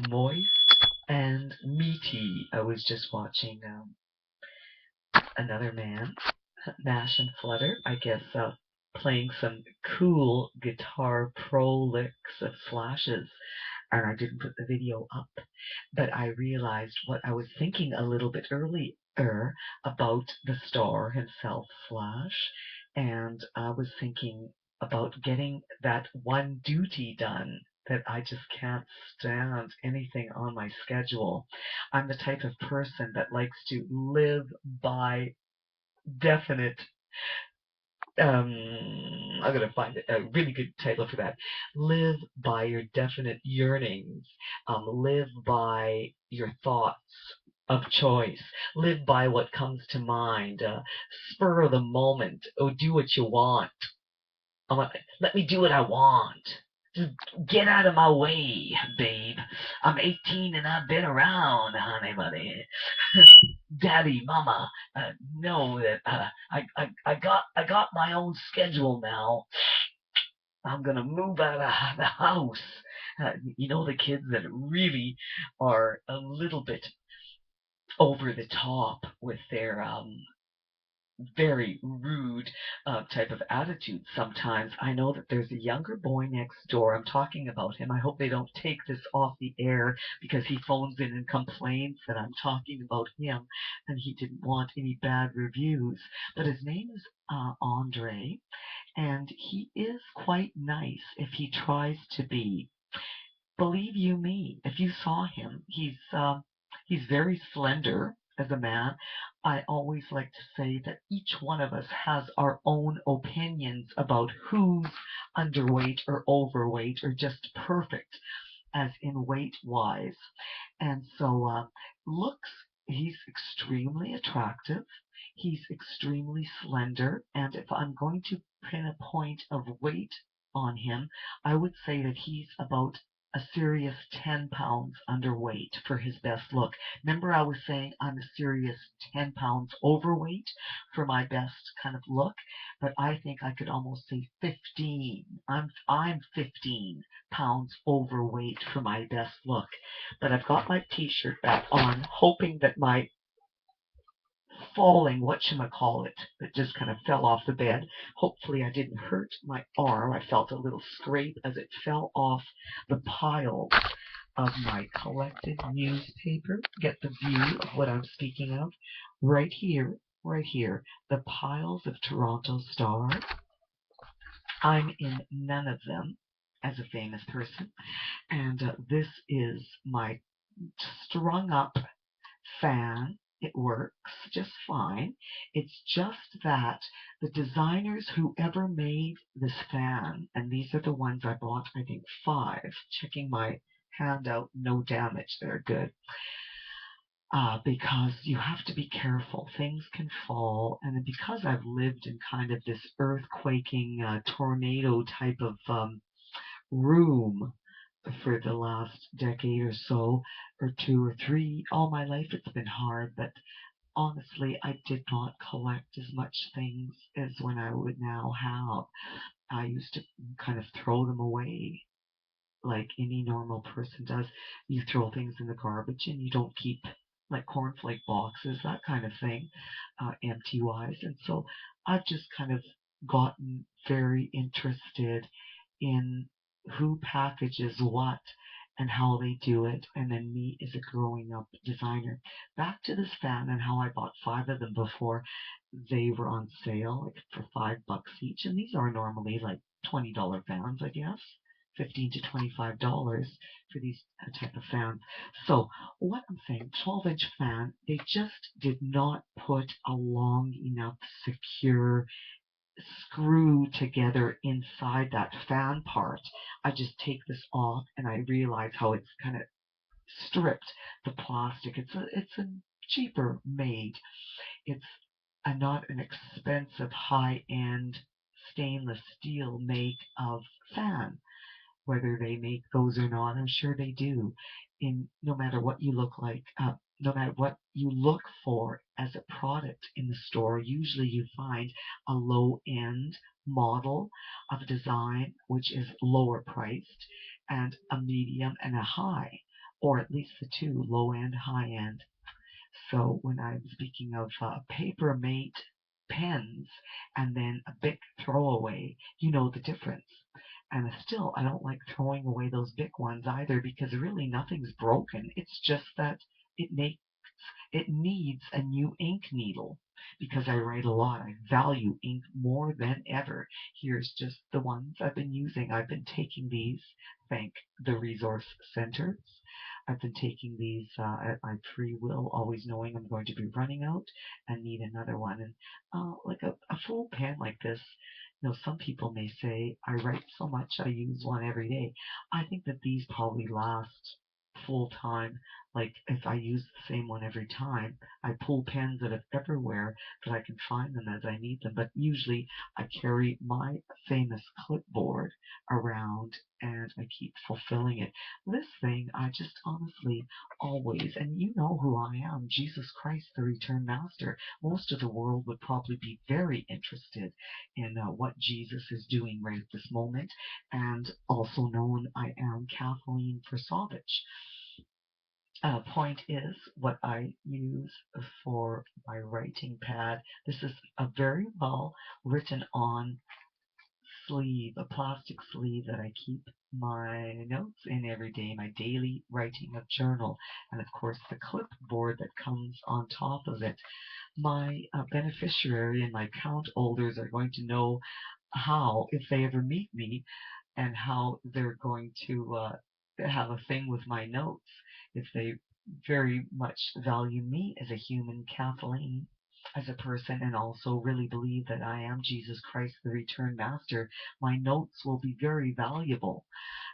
moist and meaty. I was just watching another man, Nash and Flutter, I guess, playing some cool guitar pro licks of Slash's, and I didn't put the video up, but I realized what I was thinking a little bit earlier about the star himself, Slash, and I was thinking about getting that one duty done that I just can't stand anything on my schedule. I'm the type of person that likes to live by definite I'm gonna find a really good title for that. Live by your definite yearnings. Live by your thoughts of choice. Live by what comes to mind. Spur of the moment. Oh, do what you want. Let me do what I want. Just get out of my way, babe. I'm 18 and I've been around, honey buddy. Daddy, Mama, know that I got my own schedule now. I'm gonna move out of the house. The kids that really are a little bit over the top with their very rude type of attitude sometimes. I know that there's a younger boy next door. I'm talking about him. I hope they don't take this off the air because he phones in and complains that I'm talking about him and he didn't want any bad reviews. But his name is Andre, and he is quite nice if he tries to be. Believe you me, if you saw him, he's very slender as a man. I always like to say that each one of us has our own opinions about who's underweight or overweight or just perfect as in weight wise. And so looks, he's extremely attractive. He's extremely slender. And if I'm going to pin a point of weight on him, I would say that he's about a serious 10 pounds underweight for his best look. Remember, I was saying I'm a serious 10 pounds overweight for my best kind of look, but I think I could almost say 15. I'm 15 pounds overweight for my best look. But I've got my t-shirt back on, hoping that my falling, whatchamacallit, that just kind of fell off the bed. Hopefully I didn't hurt my arm. I felt a little scrape as it fell off the pile of my collected newspaper. Get the view of what I'm speaking of. Right here, the piles of Toronto Star. I'm in none of them as a famous person. And this is my strung up fan. It works just fine. It's just that the designers, whoever made this fan, and these are the ones I bought, I think 5, checking my handout, no damage, they're good. Because you have to be careful. Things can fall, and because I've lived in kind of this earthquaking tornado type of room for the last decade or so, or 2 or 3. All my life it's been hard, but honestly, I did not collect as much things as when I would now have. I used to kind of throw them away like any normal person does. You throw things in the garbage and you don't keep like cornflake boxes, that kind of thing, empty wise. And so I've just kind of gotten very interested in who packages what and how they do it, and then me as a growing up designer. Back to this fan and how I bought 5 of them before they were on sale, like for $5 each, and these are normally like $20 fans, I guess. $15 to $25 for these type of fans. So what I'm saying, 12-inch fan, they just did not put a long enough secure screw together inside that fan part. I just take this off and I realize how it's kind of stripped the plastic. It's a cheaper made. It's not an expensive high-end stainless steel make of fan. Whether they make those or not, I'm sure they do. In no matter what you look like, no matter what you look for as a product in the store, usually you find a low-end model of a design which is lower priced, and a medium and a high. or at least the two, low end, high end. So when I'm speaking of paper mate pens and then a big throwaway, you know the difference. And still, I don't like throwing away those big ones either because really nothing's broken. It's just that it makes it needs a new ink needle because I write a lot. I value ink more than ever. Here's just the ones I've been using. I've been taking these, thank the resource centers. I've been taking these at my free will, always knowing I'm going to be running out and need another one. And like a full pen like this, some people may say, I write so much, I use one every day. I think that these probably last full time. Like if I use the same one every time, I pull pens out of everywhere that I can find them as I need them. But usually I carry my famous clipboard around and I keep fulfilling it. This thing, I just honestly always, and you know who I am, Jesus Christ, the Return Master. Most of the world would probably be very interested in what Jesus is doing right at this moment, and also known I am Kathleen Forsovich. Point is what I use for my writing pad. This is a very well written on sleeve, a plastic sleeve that I keep my notes in every day, my daily writing of journal, and of course the clipboard that comes on top of it. My beneficiary and my account holders are going to know how, if they ever meet me, and how they're going to have a thing with my notes if they very much value me as a human, Kathleen, as a person, and also really believe that I am Jesus Christ, the Return Master. My notes will be very valuable,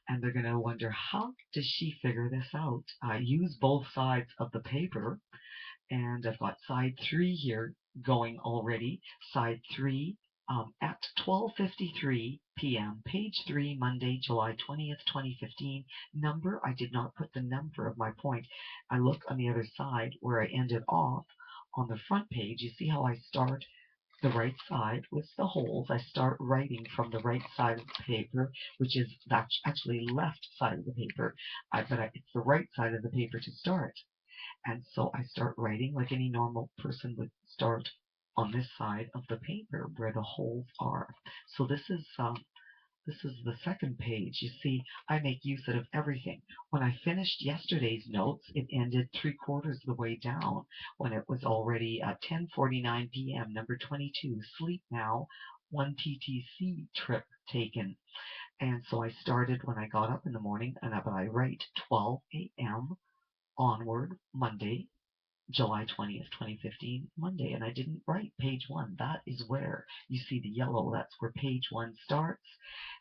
and they're going to wonder, how does she figure this out? I use both sides of the paper, and I've got side 3 here going already. Side 3 at 12:53 p.m. Page 3, Monday, July 20th, 2015. Number, I did not put the number of my point. I look on the other side where I ended off on the front page. You see how I start the right side with the holes. I start writing from the right side of the paper, which is actually left side of the paper. But it's the right side of the paper to start. And so I start writing like any normal person would start on this side of the paper where the holes are. So this is the second page. You see, I make use of everything. When I finished yesterday's notes, it ended 3/4 of the way down when it was already 10:49 p.m. Number 22, sleep now, 1 TTC trip taken. And so I started when I got up in the morning, and I write 12 a.m. onward, Monday, July 20th, 2015, Monday, and I didn't write page 1. That is where you see the yellow. That's where page 1 starts,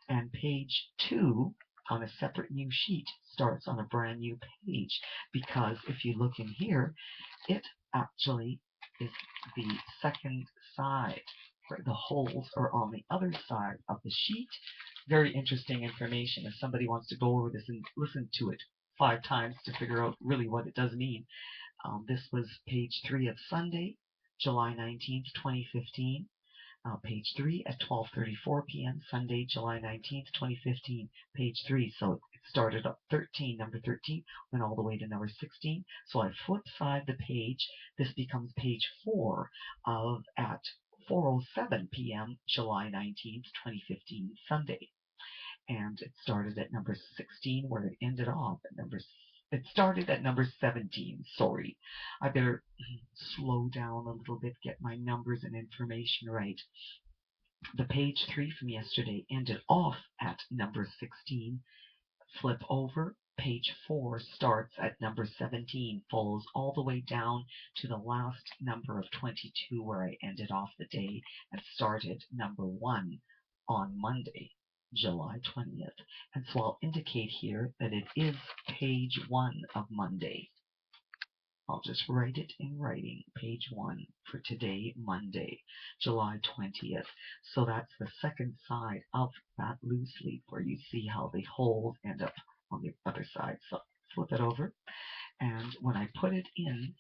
and page 2 on a separate new sheet starts on a brand new page, because if you look in here, it actually is the second side, where the holes are on the other side of the sheet. Very interesting information. If somebody wants to go over this and listen to it 5 times to figure out really what it does mean. This was page 3 of Sunday, July 19th, 2015. Page 3 at 12:34 p.m. Sunday, July 19th, 2015. Page 3. So it started at 13, number 13, went all the way to number 16. So I flip side the page. This becomes page 4 of at 4:07 p.m. July 19th, 2015, Sunday. And it started at number 16 where it ended off at it started at number 17. Sorry, I better slow down a little bit, get my numbers and information right. The page 3 from yesterday ended off at number 16. Flip over. Page 4 starts at number 17, follows all the way down to the last number of 22 where I ended off the day and started number 1 on Monday, July 20th. And so I'll indicate here that it is page 1 of Monday. I'll just write it in writing, page 1 for today, Monday, July 20th. So that's the second side of that loose leaf where you see how the holes end up on the other side. So flip it over, and when I put it in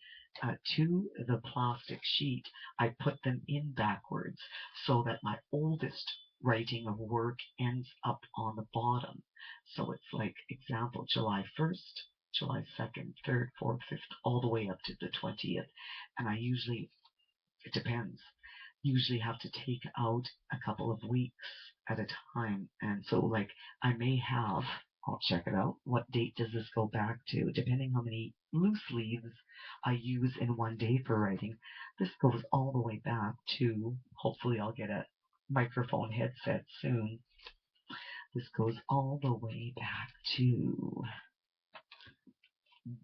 to the plastic sheet, I put them in backwards so that my oldest writing of work ends up on the bottom. So it's like example, July 1st, July 2nd, 3rd, 4th, 5th, all the way up to the 20th. And I usually, it depends, usually have to take out a couple of weeks at a time. And so, like, I may have, I'll check it out, what date does this go back to, depending how many loose leaves I use in one day for writing. This goes all the way back to, hopefully I'll get a microphone headset soon. This goes all the way back to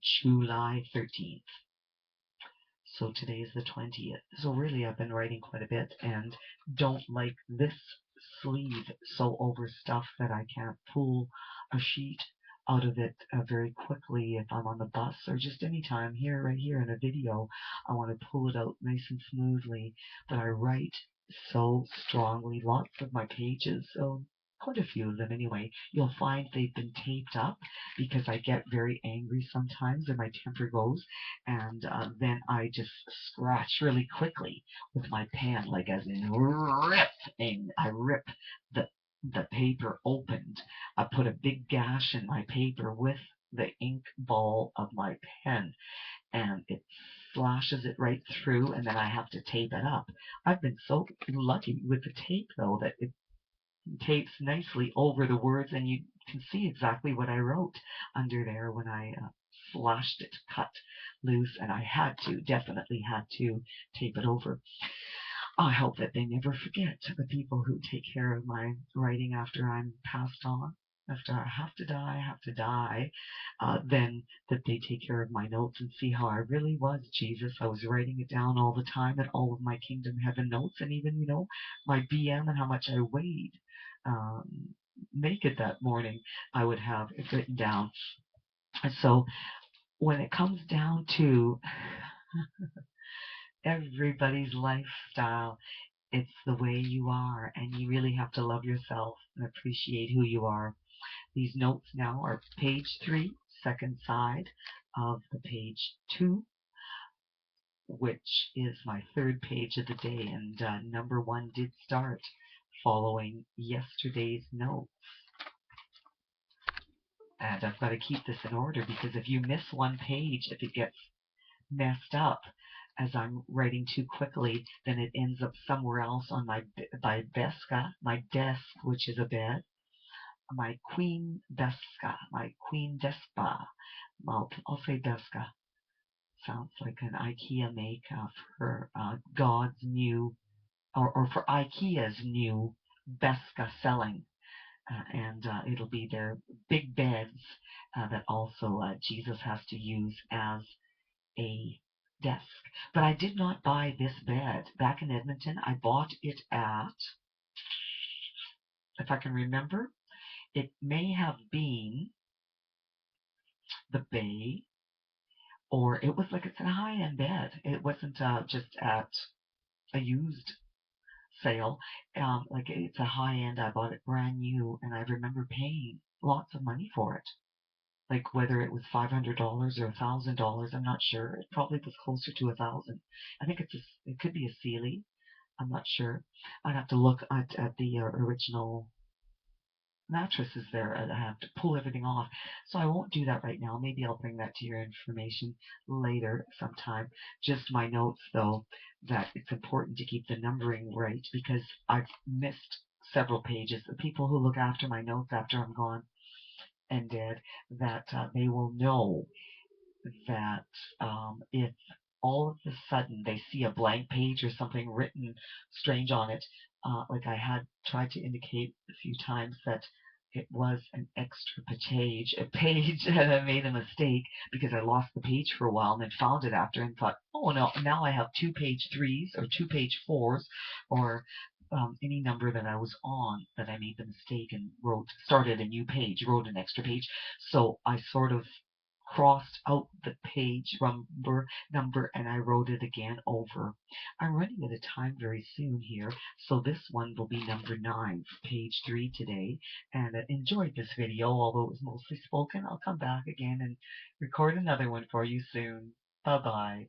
July 13th. So today is the 20th. So really I've been writing quite a bit and don't like this sleeve so overstuffed that I can't pull a sheet out of it very quickly if I'm on the bus or just any time here, right here in a video. I want to pull it out nice and smoothly, but I write so strongly. Lots of my pages, so quite a few of them anyway, you'll find they've been taped up because I get very angry sometimes and my temper goes, and then I just scratch really quickly with my pen, like as in rip, and I rip the paper opened. I put a big gash in my paper with the ink ball of my pen, and it slashes it right through, and then I have to tape it up. I've been so lucky with the tape, though, that it tapes nicely over the words, and you can see exactly what I wrote under there when I slashed it, cut loose, and I definitely had to tape it over. I hope that they never forget, the people who take care of my writing after I'm passed on. After I have to die, then that they take care of my notes and see how I really was, Jesus. I was writing it down all the time, and all of my Kingdom Heaven notes, and even, my BM and how much I weighed naked that morning, I would have it written down. And so when it comes down to everybody's lifestyle, it's the way you are, and you really have to love yourself and appreciate who you are. These notes now are page 3, second side of the page 2, which is my third page of the day, and number 1 did start following yesterday's notes. And I've got to keep this in order, because if you miss one page, if it gets messed up as I'm writing too quickly, then it ends up somewhere else on my Beska, my desk, which is a bed, my Queen Beska, my Queen Despa. I'll say Beska. Sounds like an IKEA make for God's new, or for IKEA's new Beska selling. And it'll be their big beds that also Jesus has to use as a desk. But I did not buy this bed back in Edmonton. I bought it at, if I can remember, it may have been the Bay, or it was like, it's a high-end bed. It wasn't just at a used sale. Like, it's a high-end. I bought it brand new, and I remember paying lots of money for it. Like, whether it was $500 or $1,000, I'm not sure. It probably was closer to 1,000. I think it could be a Sealy. I'm not sure. I'd have to look at the original mattresses there. I have to pull everything off. So I won't do that right now. Maybe I'll bring that to your information later sometime. Just my notes, though, that it's important to keep the numbering right, because I've missed several pages. The people who look after my notes after I'm gone and dead, that they will know that if all of a sudden they see a blank page or something written strange on it, like I had tried to indicate a few times that it was an extra page, and I made a mistake because I lost the page for a while and then found it after and thought, oh no, now I have 2 page 3s or 2 page 4s, or any number that I was on that I made the mistake and started a new page, wrote an extra page. So I sort of crossed out the page number and I wrote it again over. I'm running out of time very soon here, so this one will be number 9 for page 3 today. And I enjoyed this video, although it was mostly spoken. I'll come back again and record another one for you soon. Bye-bye.